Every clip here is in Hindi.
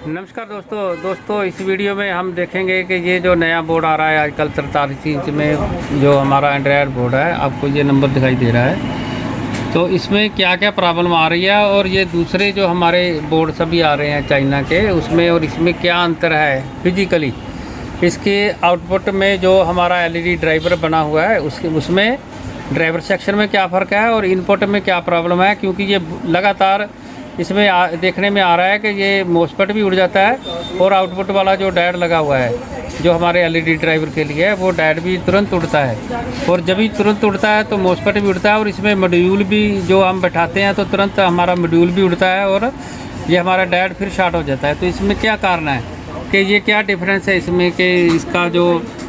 नमस्कार दोस्तों इस वीडियो में हम देखेंगे कि ये जो नया बोर्ड आ रहा है आजकल 43 इंच में जो हमारा एंड्रॉयड बोर्ड है, आपको ये नंबर दिखाई दे रहा है। तो इसमें क्या क्या प्रॉब्लम आ रही है और ये दूसरे जो हमारे बोर्ड सभी आ रहे हैं चाइना के, उसमें और इसमें क्या अंतर है फिजिकली। इसके आउटपुट में जो हमारा एलईडी ड्राइवर बना हुआ है उसमें ड्राइवर सेक्शन में क्या फ़र्क है और इनपुट में क्या प्रॉब्लम है, क्योंकि ये लगातार इसमें देखने में आ रहा है कि ये मोस्फेट भी उड़ जाता है और आउटपुट वाला जो डायोड लगा हुआ है जो हमारे एलईडी ड्राइवर के लिए है वो डायोड भी तुरंत उड़ता है। और जब भी तुरंत उड़ता है तो मोस्फेट भी उड़ता है और इसमें मॉड्यूल भी जो हम बैठाते हैं तो तुरंत हमारा मॉड्यूल भी उड़ता है और ये हमारा डायोड फिर शॉर्ट हो जाता है। तो इसमें क्या कारण है कि ये क्या डिफरेंस है इसमें कि इसका जो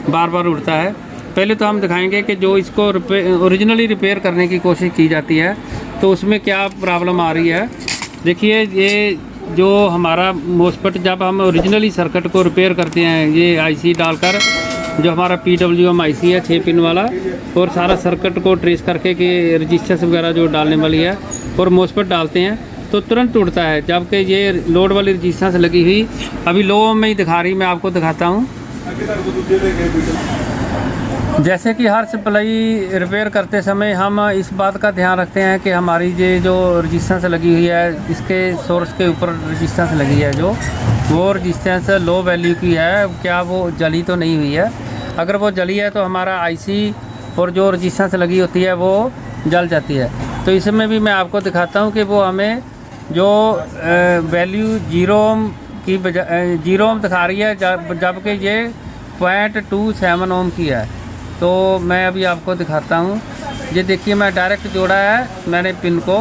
बार बार उड़ता है। पहले तो हम दिखाएंगे कि जो इसको ओरिजिनली रिपेयर करने की कोशिश की जाती है तो उसमें क्या प्रॉब्लम आ रही है। देखिए, ये जो हमारा मोस्फेट जब हम ओरिजिनली सर्किट को रिपेयर करते हैं, ये आईसी डालकर जो हमारा PWM आईसी है 6 पिन वाला, और सारा सर्किट को ट्रेस करके कि रजिस्टर्स वगैरह जो डालने वाली है और मोस्फेट डालते हैं तो तुरंत उड़ता है। जबकि ये लोड वाली रजिस्टर्स लगी हुई अभी लो में ही दिखा रही, मैं आपको दिखाता हूँ। जैसे कि हर सप्लाई रिपेयर करते समय हम इस बात का ध्यान रखते हैं कि हमारी ये जो रजिस्टेंस लगी हुई है, इसके सोर्स के ऊपर रजिस्टेंस लगी है जो वो रजिस्टेंस लो वैल्यू की है, क्या वो जली तो नहीं हुई है। अगर वो जली है तो हमारा आईसी और जो रजिस्टेंस लगी होती है वो जल जाती है। तो इसमें भी मैं आपको दिखाता हूँ कि वो हमें जो वैल्यू 0 ओम की बजाय 0 ओम दिखा रही है, जबकि ये 0.27 ओम की है। तो मैं अभी आपको दिखाता हूँ। ये देखिए, मैं डायरेक्ट जोड़ा है मैंने पिन को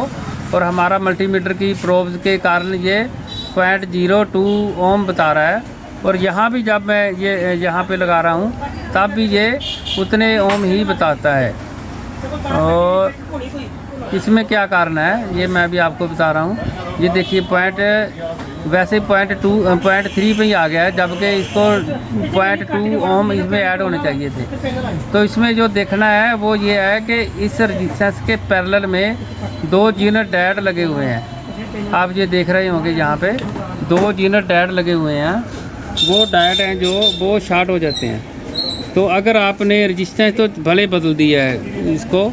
और हमारा मल्टीमीटर की प्रोब्स के कारण ये 0.02 ओम बता रहा है। और यहाँ भी जब मैं ये यहाँ पे लगा रहा हूँ तब भी ये उतने ओम ही बताता है। और इसमें क्या कारण है ये मैं भी आपको बता रहा हूँ। ये देखिए, वैसे 0.3 पे ही आ गया है, जबकि इसको 0.2 ओम इसमें ऐड होने चाहिए थे। तो इसमें जो देखना है वो ये है कि इस रजिस्टेंस के पैरेलल में 2 यूनिट डायोड लगे हुए हैं। आप ये देख रहे होंगे, यहाँ पे 2 यूनिट डायोड लगे हुए हैं। वो डायोड हैं जो वो शॉर्ट हो जाते हैं। तो अगर आपने रजिस्टेंस तो भले बदल दिया है इसको,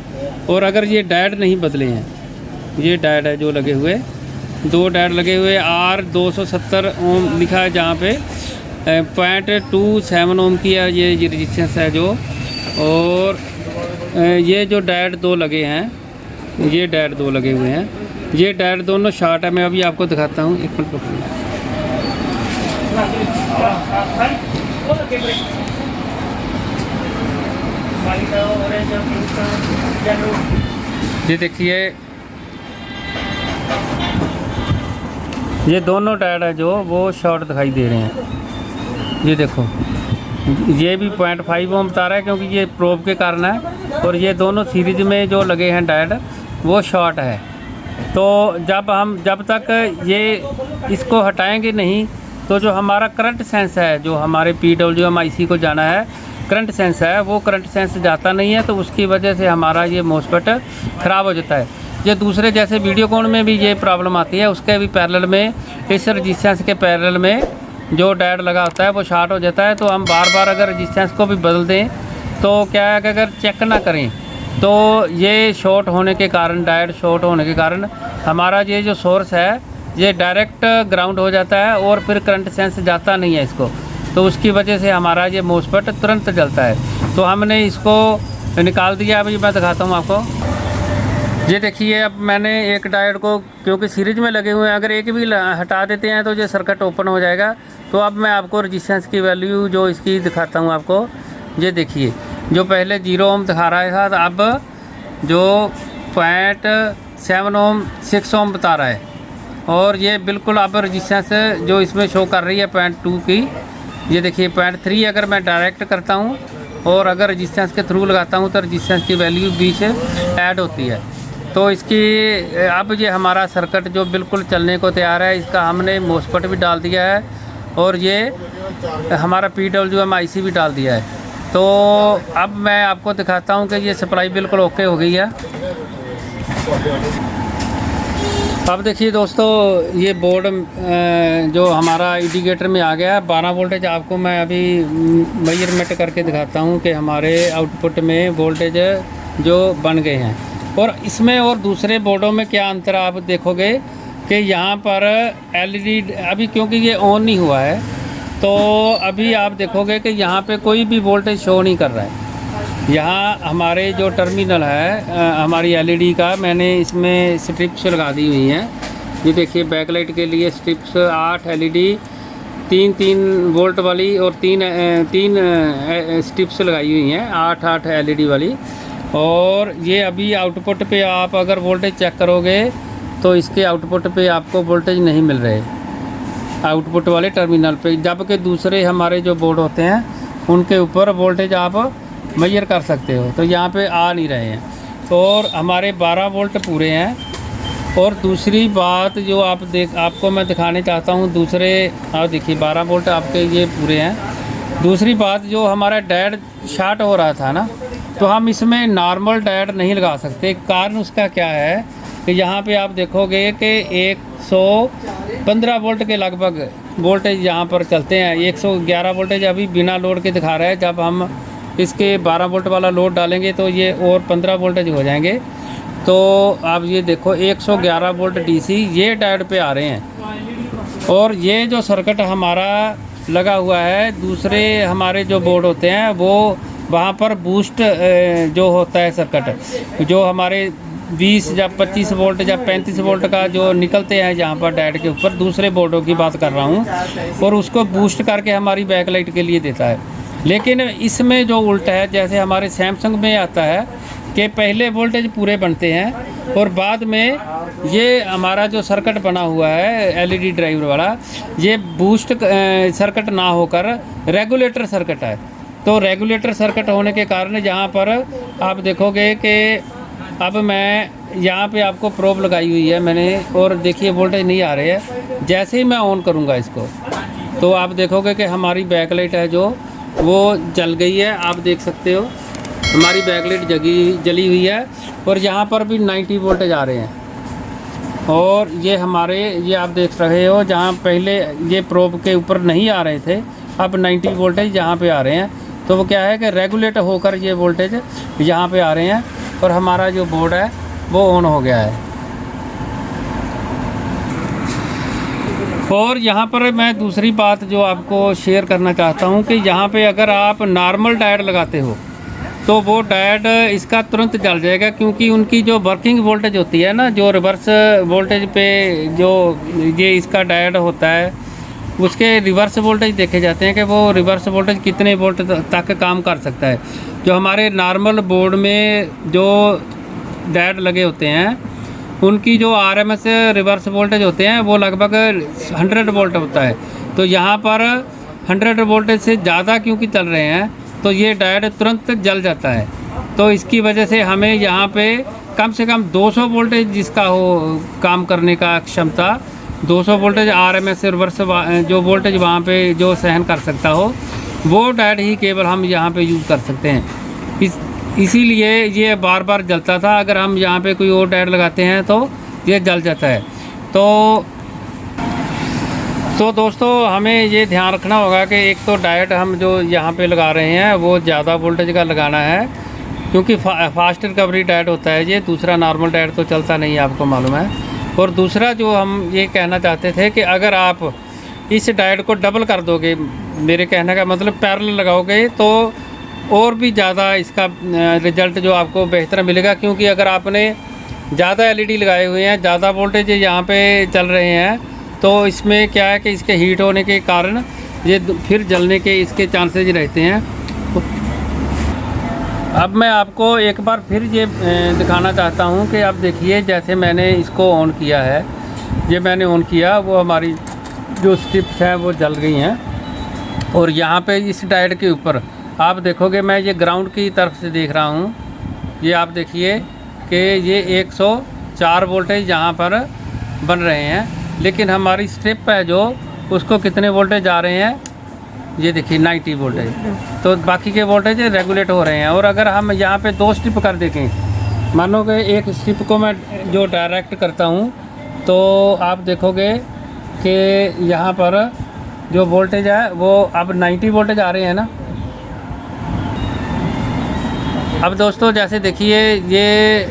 और अगर ये डायोड नहीं बदले हैं, ये डायोड है जो लगे हुए 2 डायोड लगे हुए R270 ओम लिखा है, जहाँ पे 0.27 ओम की है ये रजिस्टेंस है जो। और ये जो डायोड 2 लगे हैं, ये डायोड 2 लगे हुए हैं, ये डायोड दोनों शॉर्ट है। मैं अभी आपको दिखाता हूँ, एक मिनट। ये देखिए, ये दोनों डायोड है जो वो शॉर्ट दिखाई दे रहे हैं। ये देखो, ये भी 0.5 ओम बता रहा है क्योंकि ये प्रोब के कारण है, और ये दोनों सीरीज में जो लगे हैं डायोड वो शॉर्ट है। तो जब तक ये इसको हटाएंगे नहीं तो जो हमारा करंट सेंस है, जो हमारे PWM आईसी को जाना है करंट सेंस है, वो करंट सेंस जाता नहीं है। तो उसकी वजह से हमारा ये मोस्फेट ख़राब हो जाता है। ये दूसरे जैसे वीडियोकॉन में भी ये प्रॉब्लम आती है, उसके भी पैरेलल में, इस रजिस्टेंस के पैरेलल में जो डायोड लगा होता है वो शॉर्ट हो जाता है। तो हम बार बार अगर रजिस्टेंस को भी बदल दें तो क्या है कि अगर चेक ना करें तो ये शॉर्ट होने के कारण, डायोड शॉर्ट होने के कारण हमारा ये जो सोर्स है ये डायरेक्ट ग्राउंड हो जाता है और फिर करंट सेंस जाता नहीं है इसको। तो उसकी वजह से हमारा ये मोस्फेट तुरंत जलता है। तो हमने इसको निकाल दिया। अभी मैं दिखाता हूँ आपको। ये देखिए, अब मैंने एक डायोड को, क्योंकि सीरीज में लगे हुए हैं, अगर एक भी हटा देते हैं तो ये सर्किट ओपन हो जाएगा। तो अब मैं आपको रजिस्टेंस की वैल्यू जो इसकी दिखाता हूँ आपको। ये देखिए, जो पहले 0 ओम दिखा रहा था, अब जो 0.7 ओम 6 ओम बता रहा है। और ये बिल्कुल अब रजिस्टेंस जो इसमें शो कर रही है 0.2 की, ये देखिए 0.3 अगर मैं डायरेक्ट करता हूँ और अगर रजिस्टेंस के थ्रू लगाता हूँ तो रजिस्टेंस की वैल्यू बीच ऐड होती है। तो इसकी अब ये हमारा सर्किट जो बिल्कुल चलने को तैयार है, इसका हमने मोस्फेट भी डाल दिया है और ये हमारा PWM आईसी भी डाल दिया है। तो अब मैं आपको दिखाता हूँ कि ये सप्लाई बिल्कुल ओके हो गई है। अब देखिए दोस्तों, ये बोर्ड जो हमारा इंडिकेटर में आ गया है 12 वोल्टेज। आपको मैं अभी मेजरमेंट करके दिखाता हूँ कि हमारे आउटपुट में वोल्टेज जो बन गए हैं। और इसमें और दूसरे बोर्डों में क्या अंतर आप देखोगे कि यहाँ पर एलईडी अभी, क्योंकि ये ऑन नहीं हुआ है, तो अभी आप देखोगे कि यहाँ पे कोई भी वोल्टेज शो नहीं कर रहा है। यहाँ हमारे जो टर्मिनल है हमारी एलईडी का, मैंने इसमें स्ट्रिप्स लगा दी हुई हैं। ये देखिए बैकलाइट के लिए स्ट्रिप्स 8 एलईडी 3 वोल्ट वाली और तीन स्ट्रिप्स लगाई हुई हैं 8 एलईडी वाली। और ये अभी आउटपुट पे आप अगर वोल्टेज चेक करोगे तो इसके आउटपुट पे आपको वोल्टेज नहीं मिल रहे आउटपुट वाले टर्मिनल पे, जबकि दूसरे हमारे जो बोर्ड होते हैं उनके ऊपर वोल्टेज आप मेजर कर सकते हो। तो यहाँ पे आ नहीं रहे हैं और हमारे 12 वोल्ट पूरे हैं। और दूसरी बात जो आपको मैं दिखाने चाहता हूँ, दूसरे आप देखिए 12 वोल्ट आपके ये पूरे हैं। दूसरी बात, जो हमारा डायोड शॉर्ट हो रहा था ना, तो हम इसमें नॉर्मल डायोड नहीं लगा सकते। कारण उसका क्या है कि यहाँ पे आप देखोगे कि 115 वोल्ट के लगभग वोल्टेज यहाँ पर चलते हैं। 111 वोल्टेज अभी बिना लोड के दिखा रहा है। जब हम इसके 12 वोल्ट वाला लोड डालेंगे तो ये और 15 वोल्टेज हो जाएंगे। तो आप ये देखो 111 वोल्ट डीसी ये डायोड पे आ रहे हैं। और ये जो सर्किट हमारा लगा हुआ है, दूसरे हमारे जो बोर्ड होते हैं वो वहाँ पर बूस्ट जो होता है सर्किट, जो हमारे 20 या 25 वोल्ट या 35 वोल्ट का जो निकलते हैं यहाँ पर डायोड के ऊपर, दूसरे बोर्डों की बात कर रहा हूँ, और उसको बूस्ट करके हमारी बैकलाइट के लिए देता है। लेकिन इसमें जो उल्टा है, जैसे हमारे सैमसंग में आता है कि पहले वोल्टेज पूरे बनते हैं और बाद में ये हमारा जो सर्किट बना हुआ है एलईडी ड्राइवर वाला, ये बूस्ट सर्किट ना होकर रेगुलेटर सर्किट है। तो रेगुलेटर सर्किट होने के कारण यहाँ पर आप देखोगे कि अब मैं यहाँ पे आपको प्रोब लगाई हुई है मैंने, और देखिए वोल्टेज नहीं आ रहे हैं। जैसे ही मैं ऑन करूँगा इसको तो आप देखोगे कि हमारी बैकलाइट है जो वो जल गई है। आप देख सकते हो हमारी बैकलाइट जली हुई है और यहाँ पर भी 90 वोल्टेज आ रहे हैं। और ये हमारे ये आप देख रहे हो, जहाँ पहले ये प्रोब के ऊपर नहीं आ रहे थे, अब 90 वोल्टेज यहाँ पे आ रहे हैं। तो वो क्या है कि रेगुलेट होकर ये वोल्टेज यहाँ पे आ रहे हैं और हमारा जो बोर्ड है वो ऑन हो गया है। और यहाँ पर मैं दूसरी बात जो आपको शेयर करना चाहता हूँ कि यहाँ पे अगर आप नॉर्मल डायोड लगाते हो तो वो डायोड इसका तुरंत जल जाएगा, क्योंकि उनकी जो वर्किंग वोल्टेज होती है ना, जो रिवर्स वोल्टेज पे जो ये इसका डायोड होता है उसके रिवर्स वोल्टेज देखे जाते हैं कि वो रिवर्स वोल्टेज कितने वोल्ट तक काम कर सकता है। जो हमारे नॉर्मल बोर्ड में जो डायोड लगे होते हैं उनकी जो आरएमएस रिवर्स वोल्टेज होते हैं वो लगभग 100 वोल्ट होता है। तो यहाँ पर 100 वोल्टेज से ज़्यादा क्योंकि चल रहे हैं तो ये डायोड तुरंत जल जाता है। तो इसकी वजह से हमें यहाँ पे कम से कम 200 वोल्टेज जिसका हो काम करने का क्षमता, 200 वोल्टेज आरएमएस रिवर्स जो वोल्टेज वहाँ पे जो सहन कर सकता हो, वो डायोड ही केवल हम यहाँ पे यूज़ कर सकते हैं। इसीलिए ये बार बार जलता था। अगर हम यहाँ पे कोई और डायोड लगाते हैं तो ये जल जाता है। तो दोस्तों हमें ये ध्यान रखना होगा कि एक तो डायोड हम जो यहाँ पे लगा रहे हैं वो ज़्यादा वोल्टेज का लगाना है, क्योंकि फास्ट रिकवरी डायोड होता है ये। दूसरा नॉर्मल डायोड तो चलता नहीं है, आपको मालूम है। और दूसरा जो हम ये कहना चाहते थे कि अगर आप इस डायोड को डबल कर दोगे, मेरे कहने का मतलब पैरेलल लगाओगे, तो और भी ज़्यादा इसका रिज़ल्ट जो आपको बेहतर मिलेगा। क्योंकि अगर आपने ज़्यादा एलईडी लगाए हुए हैं, ज़्यादा वोल्टेज यहाँ पे चल रहे हैं, तो इसमें क्या है कि इसके हीट होने के कारण ये फिर जलने के इसके चांसेस रहते हैं। अब मैं आपको एक बार फिर ये दिखाना चाहता हूँ कि आप देखिए, जैसे मैंने इसको ऑन किया है, ये मैंने ऑन किया, वो हमारी जो स्ट्रिप्स हैं वो जल गई हैं। और यहाँ पे इस डायोड के ऊपर आप देखोगे, मैं ये ग्राउंड की तरफ से देख रहा हूँ, ये आप देखिए कि ये 104 वोल्टेज यहाँ पर बन रहे हैं। लेकिन हमारी स्ट्रिप है जो, उसको कितने वोल्टेज आ रहे हैं, ये देखिए 90 वोल्टेज। तो बाकी के वोल्टेज रेगुलेट हो रहे हैं। और अगर हम यहाँ पे 2 स्ट्रिप कर देखें, मानो कि एक स्ट्रिप को मैं जो डायरेक्ट करता हूँ तो आप देखोगे कि यहाँ पर जो वोल्टेज है वो अब 90 वोल्टेज आ रहे हैं ना। अब दोस्तों जैसे देखिए, ये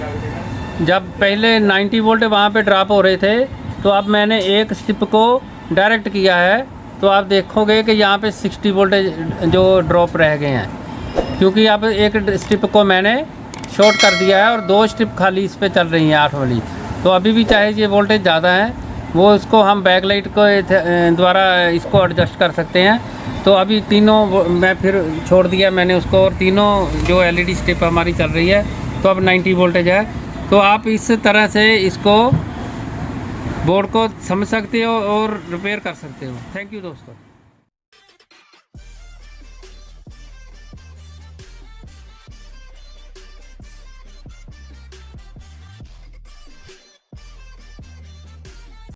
जब पहले 90 वोल्ट वहाँ पे ड्रॉप हो रहे थे, तो अब मैंने एक स्ट्रिप को डायरेक्ट किया है, तो आप देखोगे कि यहाँ पे 60 वोल्टेज जो ड्रॉप रह गए हैं, क्योंकि अब एक स्ट्रिप को मैंने शॉर्ट कर दिया है और 2 स्ट्रिप खाली इस पे चल रही हैं 8 वाली। तो अभी भी चाहे ये वोल्टेज ज़्यादा है, वो इसको हम बैकलाइट को द्वारा इसको एडजस्ट कर सकते हैं। तो अभी तीनों मैं फिर छोड़ दिया मैंने उसको, और तीनों जो एलईडी स्ट्रिप हमारी चल रही है, तो अब 90 वोल्टेज है। तो आप इस तरह से इसको बोर्ड को समझ सकते हो और रिपेयर कर सकते हो। थैंक यू दोस्तों।